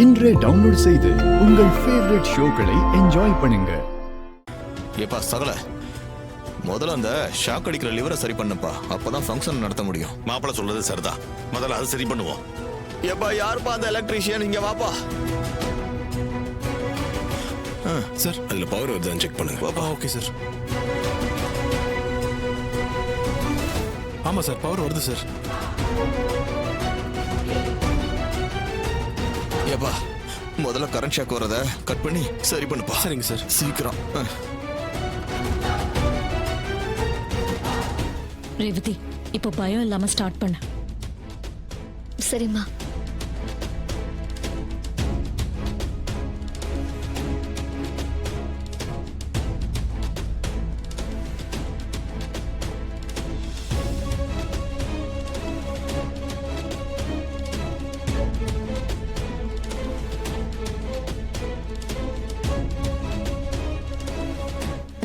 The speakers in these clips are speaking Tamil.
இன்றே டவுன்லோட் செய்து உங்கள் ஃபேவரட் ஷோக்களை என்ஜாய் பண்ணுங்க. ஏப்பா சகல, முதல்ல அந்த ஷாக் அடிக்கிற லிவரை சரி பண்ணுப்பா, அப்பதான் ஃபங்க்ஷன் நடத்த முடியும். மாப்பிள்ள சொல்றது சரிதான், முதல்ல அதை சரி பண்ணுவோம். ஏப்பா யாருப்பா அந்த எலக்ட்ரீஷியன், இங்க வாப்பா. சார் அதுல பவர் வருதான்னு செக் பண்ணுங்க. வாப்பா. Okay sir. ஆமா சார், பவர் வருது சார். ஏப்பா முதல்ல கரண்ட் ஷாக் வரத கட் பண்ணி சரி பண்ணுப்பா. சரிங்க சார். சீக்கிரம். ரேவதி, இப்போ பயம் இல்லாம ஸ்டார்ட் பண்ண. சரிம்மா.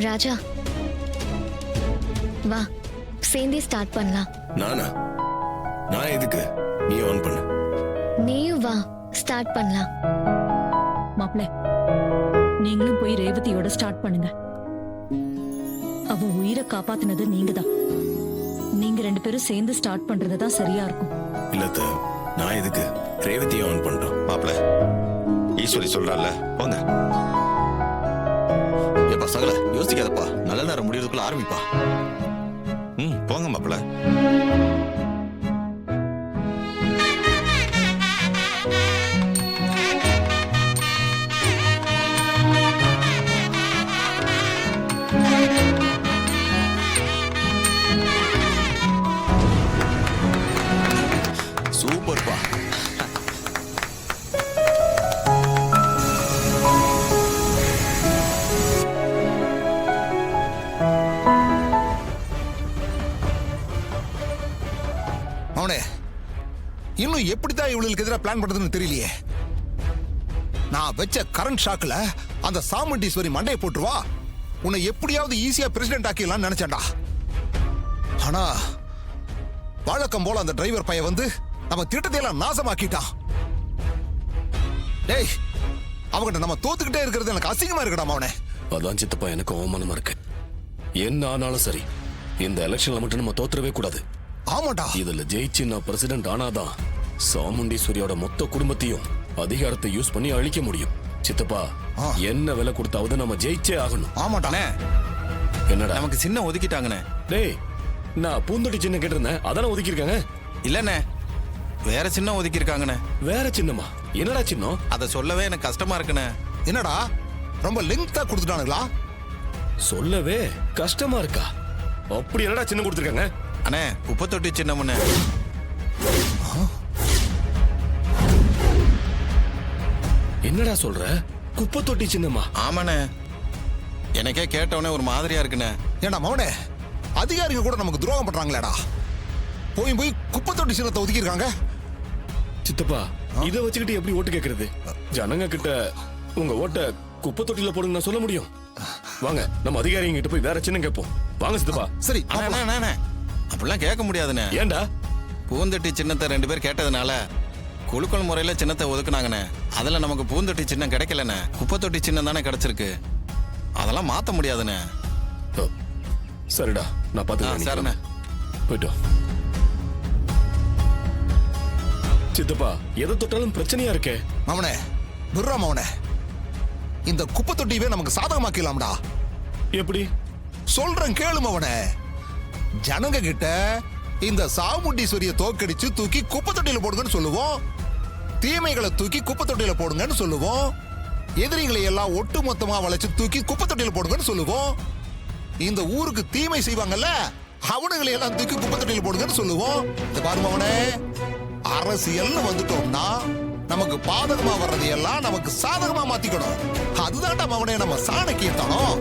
ராஜா வா, சேர்ந்தே ஸ்டார்ட் பண்ணலாம். நானா? நான் எதுக்கு? நீ ஆன் பண்ணு. நீயும் வா, ஸ்டார்ட் பண்ணலாம். மாப்ள, நீங்களும் போய் ரேவதியோட ஸ்டார்ட் பண்ணுங்க. அவ உயிரை காப்பாத்தினது நீங்க தான். நீங்க ரெண்டு பேரும் சேர்ந்து ஸ்டார்ட் பண்றதுதான் சரியா இருக்கும். இல்ல நான் எதுக்கு? ரேவதியை ஆன் பண்றோம். மாப்பிள்ள, ஈஸ்வரி சொல்றால போங்க. ஏப்பா சகல, யோசிக்காதப்பா, நல்ல நேரம் முடியறதுக்குள்ள ஆரம்பிப்பா. போங்க மாப்பிள்ள. சூப்பர்ப்பா. அவனே, இன்னும் எப்படித்தான் இவளுக்கு எதிராக பிளான் பண்றதுன்னு தெரியலையே. நான் வச்ச கரண்ட் ஷாக்ல அந்த சாமுண்டீஸ்வரி மண்டையை போட்டுருவா, உன்னை எப்படியாவது ஈஸியா பிரசிடென்ட் ஆக்கிடலாம்னு நினைச்சேன்டா. ஆனா வழக்கம் போல அந்த டிரைவர் பையன் வந்து நம்ம திட்டத்தையெல்லாம் நாசமாக்கிட்டான். டேய், அவங்கிட்ட நம்ம தோத்துக்கிட்டே இருக்கிறது எனக்கு அசிங்கமா இருக்கடா அவனே. அதான் சித்தப்பா, எனக்கு அவமானமா இருக்கு. என்ன ஆனாலும் சரி, இந்த எலெக்ஷன்ல மட்டும் நம்ம தோத்துறவே கூடாது. ஆமாடா, இதுல ஜெயிச்சு நான் பிரசிடென்ட் ஆனாதான் சாமுண்டீஸ்வரியோட மொத்த குடும்பத்தையும் அதிகாரத்தை யூஸ் பண்ணி அழிக்க முடியும். சித்தப்பா, என்ன விலை கொடுத்தாவது நம்ம ஜெயிச்சே ஆகணும். ஆமாடா. என்னடா நமக்கு சின்ன ஒதுக்கிட்டாங்கண்ணே. டேய், நான் பூந்தொட்டி சின்ன கேட்டிருந்தேன், அதான ஒதுக்கி இருக்காங்க. இல்லண்ணே, வேற சின்ன ஒதுக்கி இருக்காங்கண்ணே. வேற சின்னமா? என்னடா சின்னம்? அதை சொல்லவே எனக்கு கஷ்டமா இருக்குண்ணே. என்னடா ரொம்ப லெங்தா கொடுத்துட்டானுங்களா? சொல்லவே கஷ்டமா இருக்கா? அப்படி என்னடா சின்னம் கொடுத்துருக்காங்க? அண்ணே, குப்பை தொட்டி சின்னமுண்ணே. என்னடா சொல்ற? குப்பை தொட்டி சின்னமா? ஆமாண்ணே, எனக்கே கேட்டவனே ஒரு மாதிரியா இருக்குண்ணே. ஏண்டா மவனே, அதிகாரிங்க கூட நமக்கு துரோகம் பண்றாங்களேடா. போய் போய் குப்பை தொட்டி சின்னத்தை ஒதுக்கி இருக்காங்க. சித்தப்பா, இத வச்சுக்கிட்டு எப்படி ஓட்டு கேக்குறது? ஜனங்க கிட்ட உங்க ஓட்ட குப்பை தொட்டில போடுங்க நான் சொல்ல முடியும்? வாங்க, நம்ம அதிகாரிங்க கிட்ட போய் வேற சின்னம் கேட்போம். வாங்க சித்தப்பா. சரி. அண்ணே, அப்படிலாம் கேட்க முடியாதுண்ணே. ஏண்டா? பூந்தொட்டி சின்னத்தை 2 பேர் கேட்டதுனால குழுக்கள் முறையில சின்னத்தை ஒதுக்குனாங்கண்ணே. அதுல நமக்கு பூந்தொட்டி சின்னம் கிடைக்கலண்ணே, குப்பை தொட்டி சின்னம் தானே கிடைச்சிருக்கு. அதெல்லாம் மாத்த முடியாதுண்ணே. சரிடா, நான் பாத்துக்கிறேன். சரிண்ணே, போயிட்டோம். சித்தப்பா, எதை தொட்டாலும் பிரச்சனையா இருக்கே. மவனே, துர்ரா மவனே, இந்த குப்பை தொட்டியவே நமக்கு சாதகமாக்கலாம்டா. எப்படி? சொல்றேன் கேளு மவனே. ஜனங்க கிட்ட இந்த சாமுண்டீஸ்வரியை தோக்கடிச்சு தூக்கி குப்பை தொட்டியில போடுங்கன்னு சொல்லுவோம். தீமைகளை தூக்கி குப்பை தொட்டியில போடுங்கன்னு சொல்லுவோம். எதிரிகளை எல்லாம் ஒட்டு மொத்தமா வளைச்சு தூக்கி குப்பை தொட்டியில போடுங்கன்னு சொல்லுவோம். இந்த ஊருக்கு தீமை செய்வாங்கல்ல, அவனுங்களை எல்லாம் தூக்கி குப்பை தொட்டியில போடுங்கன்னு சொல்லுவோம். இந்த பாரு மவனே, அரசியல்னு வந்துட்டோம்னா நமக்கு பாதகமா வர்றது எல்லாம் நமக்கு சாதகமா மாத்திக்கணும். அதுதான்டா மவனே நம்ம சாணக்கியத்தனம்.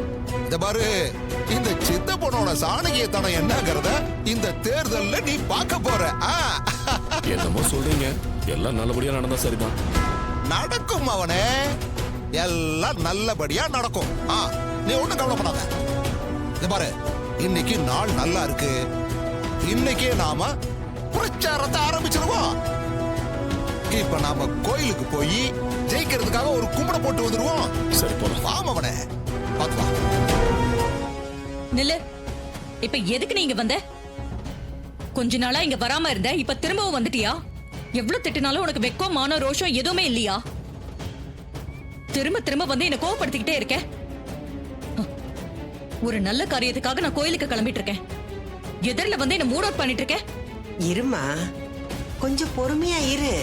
இந்த பாரு, இந்த சித்தப்பனோட சாணக்கியத்தனம் என்னங்கறத இந்த தேர்தல்ல நீ பார்க்க போற. என்னமோ சொல்றீங்க, எல்லாம் நல்லபடியா நடந்தா சரிதான். நடக்கும் அவனே, எல்லாம் நல்லபடியா நடக்கும். நீ ஒண்ணும் கவலைப்படாத. இந்த பாரு, இன்னைக்கு நாள் நல்லா இருக்கு. இன்னைக்கே நாம பிரச்சாரத்தை ஆரம்பிச்சிருவோம். இப்ப நாம கோயிலுக்கு போய் ஜெயிக்கிறதுக்காக ஒரு கும்பிட போட்டு வந்துருவோம். சரி போலாம். வா மவனே, பாத்து வா. நில்லு. இப்ப எதுக்கு நீங்க வந்த? கொஞ்ச நாளா இங்க வராம இருந்த, இப்ப திரும்பவும் வந்துட்டியா? எவ்வளவு திட்டினாலும் உனக்கு வெக்கம் மானம் ரோஷம் எதுவுமே இல்லையா? திரும்ப திரும்ப வந்து என்ன கோவப்படுத்திக்கிட்டே இருக்க. ஒரு நல்ல காரியத்துக்காக நான் கோயிலுக்கு கிளம்பிட்டு இருக்கேன். எதிரில வந்து என்ன மூட் அவுட் பண்ணிட்டு இருக்க. இருமா, கொஞ்சம் பொறுமையா இரு.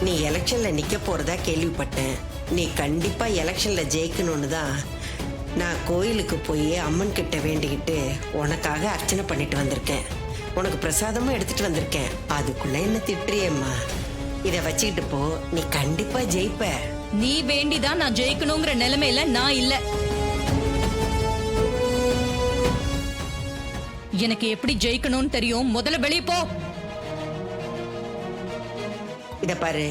நீ எலெக்ஷன்ல நிக்க போறதா கேள்விப்பட்டேன். நீ கண்டிப்பா எலெக்ஷன்ல ஜெயிக்கணும்னு தான் நான் கோயிலுக்கு போய் அம்மன் கிட்ட வேண்டிக்கிட்டு உனக்காக அர்ச்சனை பண்ணிட்டு வந்திருக்கேன். உனக்கு பிரசாதமும் எடுத்துட்டு வந்திருக்கேன். அதுக்குள்ள என்ன திட்டுறியம்மா? இத வச்சுக்கிட்டு போ, நீ கண்டிப்பா ஜெயிப்ப. நீ வேண்டிதான் நான் ஜெயிக்கணுங்கிற நிலைமையில நான் இல்ல. எனக்கு எப்படி ஜெயிக்கணும்னு தெரியும். முதல்ல வெளியே போ. இத பாரு,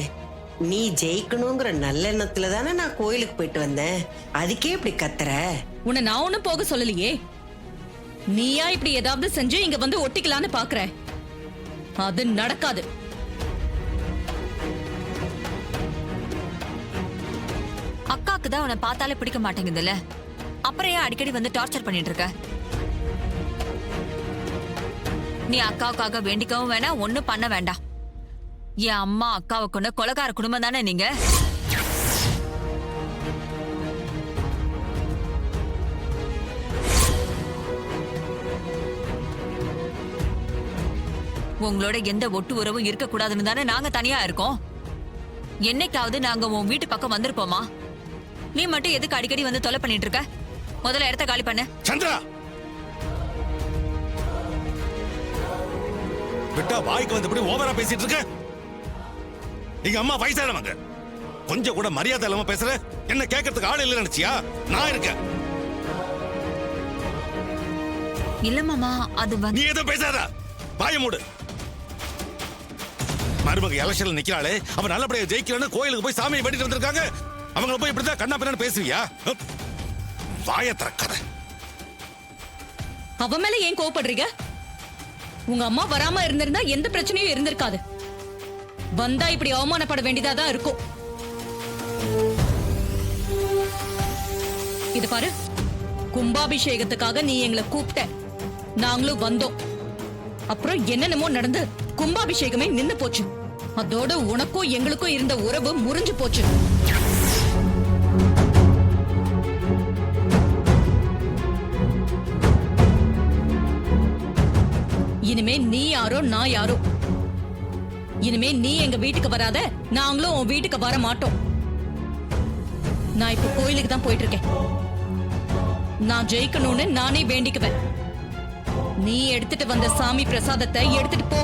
நீ ஜெயிக்கணுங்கிற நல்லெண்ணத்துல தானே நான் கோயிலுக்கு போயிட்டு வந்தேன். அதுக்கே இப்படி கத்துற? உன்னை நான் ஒண்ணும் போக சொல்லலையே. நீயா இப்படி ஏதாவது செஞ்சு இங்க வந்து ஒட்டிக்கலான்னு பாக்குற. அது நடக்காது. அக்காக்கு தான் உன்னை பார்த்தாலே பிடிக்க மாட்டேங்குதுல்ல, அப்புறம் ஏன் அடிக்கடி வந்து டார்ச்சர் பண்ணிட்டு இருக்க? நீ அக்காவுக்காக வேண்டிக்கவும் வேணாம், ஒண்ணும் பண்ண வேண்டாம். என் அம்மா அக்காவை கொண்ட கொலைகார குடும்பம் தானே நீங்க. உங்களோட எந்த ஒட்டு உறவும் இருக்க கூடாதுன்னு தானே நாங்க தனியா இருக்கோம். என்னைக்காவது நாங்க உன் வீட்டு பக்கம் வந்திருப்போமா? நீ மட்டும் எதுக்கு அடிக்கடி வந்து தொலை பண்ணிட்டு இருக்க? முதல்ல இடத்த காலி பண்ணு. சந்திரா, விட்டா வாய்க்கு வந்தபடி ஓவரா பேசிட்டு இருக்க. எங்க அம்மா வயசானவங்க, கொஞ்சம் கூட மரியாதை இல்லாம பேசுற. என்ன கேட்கறதுக்கு ஆள் இல்ல நினைச்சியா? நான் இருக்கேன். இல்ல மாமா, அது நீ எதுவும் பேசாத, வாய மூடு. மருமக எலெக்ஷன்ல நிக்கிறாளே, அவன் நல்லபடியா ஜெயிக்கலன்னு கோயிலுக்கு போய் சாமியை வேண்டிட்டு வந்திருக்காங்க. அவங்கள போய் இப்படிதான் கண்ணா பின்னான்னு பேசுவியா? வாய திறக்காத. அவ மேல ஏன் கோவப்படுறீங்க? உங்க அம்மா வராம இருந்திருந்தா எந்த பிரச்சனையும் இருந்திருக்காது. வந்தா இப்படி அவமானப்பட வேண்டியதாதான் இருக்கும். இது பாரு, கும்பாபிஷேகத்துக்காக நீ எங்களை கூப்பிட்ட, நாங்களும் வந்தோம். அப்புறம் என்னென்னமோ நடந்து கும்பாபிஷேகமே நின்னு போச்சு. அதோட உனக்கும் எங்களுக்கும் இருந்த உறவு முறிஞ்சு போச்சு. இனிமே நீ யாரோ நான் யாரோ. இனிமே நீ எங்க வீட்டுக்கு வராத, நாங்களும் உன் வீட்டுக்கு வர மாட்டோம். நான் இப்ப கோயிலுக்கு தான் போயிட்டு இருக்கேன். நான் ஜெயிக்கணும்னு நானே வேண்டிக்குவேன். நீ எடுத்துட்டு வந்த சாமி பிரசாதத்தை எடுத்துட்டு போ.